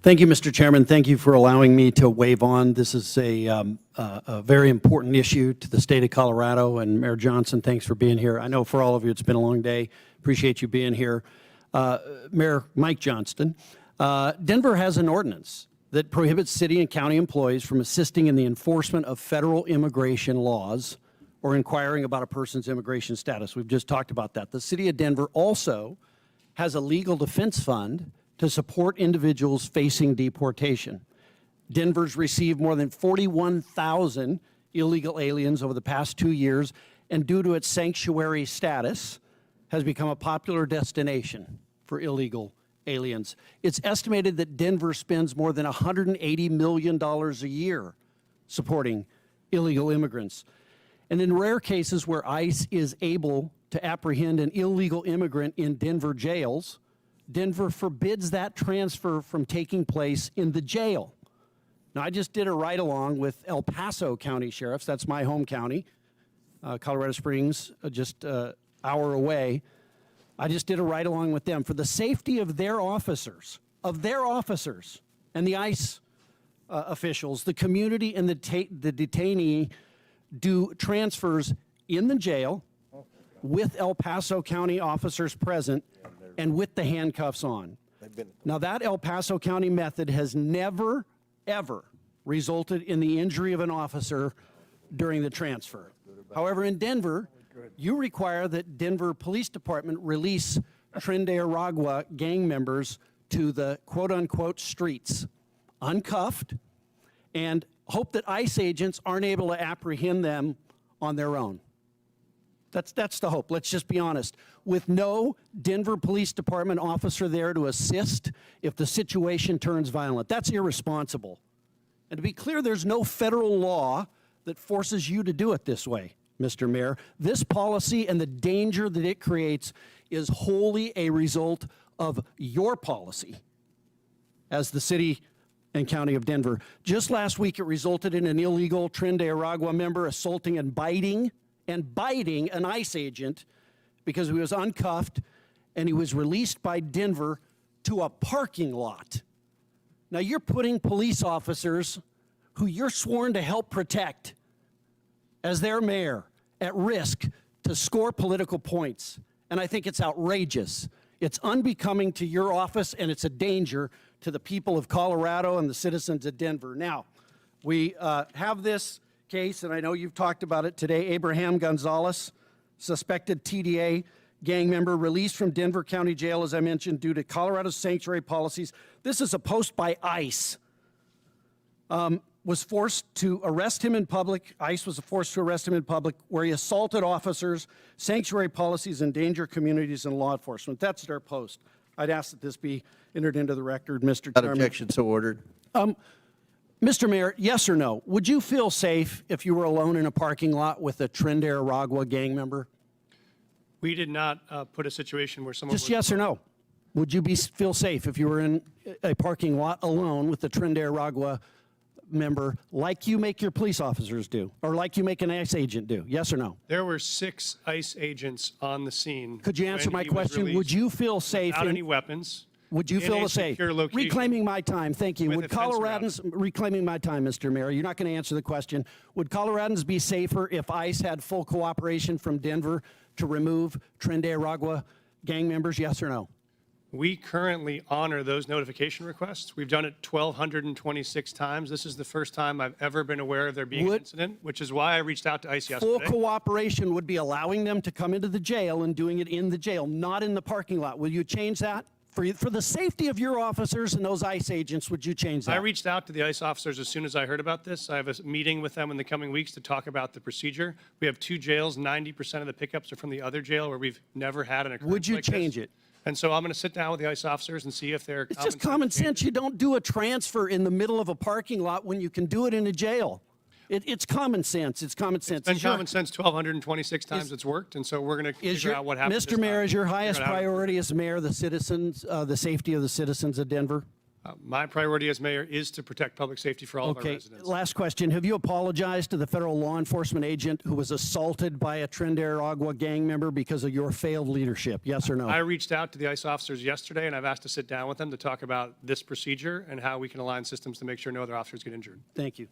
Thank you, Mr. Chairman. Thank you for allowing me to wave on. This is a very important issue to the state of Colorado. And Mayor Johnson, thanks for being here. I know for all of you it's been a long day. Appreciate you being here. Mayor Mike Johnston, Denver has an ordinance that prohibits city and county employees from assisting in the enforcement of federal immigration laws or inquiring about a person's immigration status. We've just talked about that. The city of Denver also has a legal defense fund to support individuals facing deportation. Denver's received more than 41,000 illegal aliens over the past 2 years, and due to its sanctuary status, has become a popular destination for illegal aliens. It's estimated that Denver spends more than $180 million a year supporting illegal immigrants. And in rare cases where ICE is able to apprehend an illegal immigrant in Denver jails, Denver forbids that transfer from taking place in the jail. Now, I just did a ride-along with El Paso County Sheriffs. That's my home county, Colorado Springs, just an hour away. I just did a ride-along with them for the safety of their officers, and the ICE officials. The community and the detainee do transfers in the jail with El Paso County officers present and with the handcuffs on. Now, that El Paso County method has never, ever resulted in the injury of an officer during the transfer. However, in Denver, you require that Denver Police Department release Tren de Aragua gang members to the quote-unquote streets, uncuffed, and hope that ICE agents aren't able to apprehend them on their own. That's the hope. Let's just be honest. With no Denver Police Department officer there to assist if the situation turns violent, that's irresponsible. And to be clear, there's no federal law that forces you to do it this way, Mr. Mayor. This policy and the danger that it creates is wholly a result of your policy as the city and county of Denver. Just last week, it resulted in an illegal Tren de Aragua member assaulting and biting an ICE agent because he was uncuffed and he was released by Denver to a parking lot. Now, you're putting police officers who you're sworn to help protect as their mayor at risk to score political points. And I think it's outrageous. It's unbecoming to your office, and it's a danger to the people of Colorado and the citizens of Denver. Now, we have this case, and I know you've talked about it today. Abraham Gonzalez, suspected TDA gang member, released from Denver County Jail, as I mentioned, due to Colorado's sanctuary policies. This is a post by ICE. Was forced to arrest him in public. ICE was forced to arrest him in public where he assaulted officers, sanctuary policies, endanger communities, and law enforcement. That's their post. I'd ask that this be entered into the record, Mr. Chairman. Objection, so ordered. Mr. Mayor, yes or no? Would you feel safe if you were alone in a parking lot with a Tren de Aragua gang member? We did not put a situation where someone Just yes or no. Would you feel safe if you were in a parking lot alone with a Tren de Aragua member like you make your police officers do, or like you make an ICE agent do? Yes or no? There were 6 ICE agents on the scene. Could you answer my question? Would you feel safe without any weapons? Would you feel safe? Reclaiming my time, thank you. Would Coloradans, reclaiming my time, Mr. Mayor, you're not going to answer the question. Would Coloradans be safer if ICE had full cooperation from Denver to remove Tren de Aragua gang members, yes or no? We currently honor those notification requests. We've done it 1,226 times. This is the first time I've ever been aware of there being an incident, which is why I reached out to ICE yesterday. Full cooperation would be allowing them to come into the jail and doing it in the jail, not in the parking lot. Will you change that? For the safety of your officers and those ICE agents, would you change that? I reached out to the ICE officers as soon as I heard about this. I have a meeting with them in the coming weeks to talk about the procedure. We have 2 jails. 90% of the pickups are from the other jail where we've never had an occurrence Would you like change this. it? And so I'm going to sit down with the ICE officers and see if they're It's just common sense. You don't do a transfer in the middle of a parking lot when you can do it in a jail. It's common sense. It's common sense. It's been common sense 1,226 times it's worked, and so we're going to figure out what happened. Mr. Mayor, is your highest priority as mayor the citizens, the safety of the citizens of Denver? My priority as mayor is to protect public safety for all of our Okay, residents. last question. Have you apologized to the federal law enforcement agent who was assaulted by a Trinidad Agua gang member because of your failed leadership? Yes or no? I reached out to the ICE officers yesterday, and I've asked to sit down with them to talk about this procedure and how we can align systems to make sure no other officers get injured. Thank you.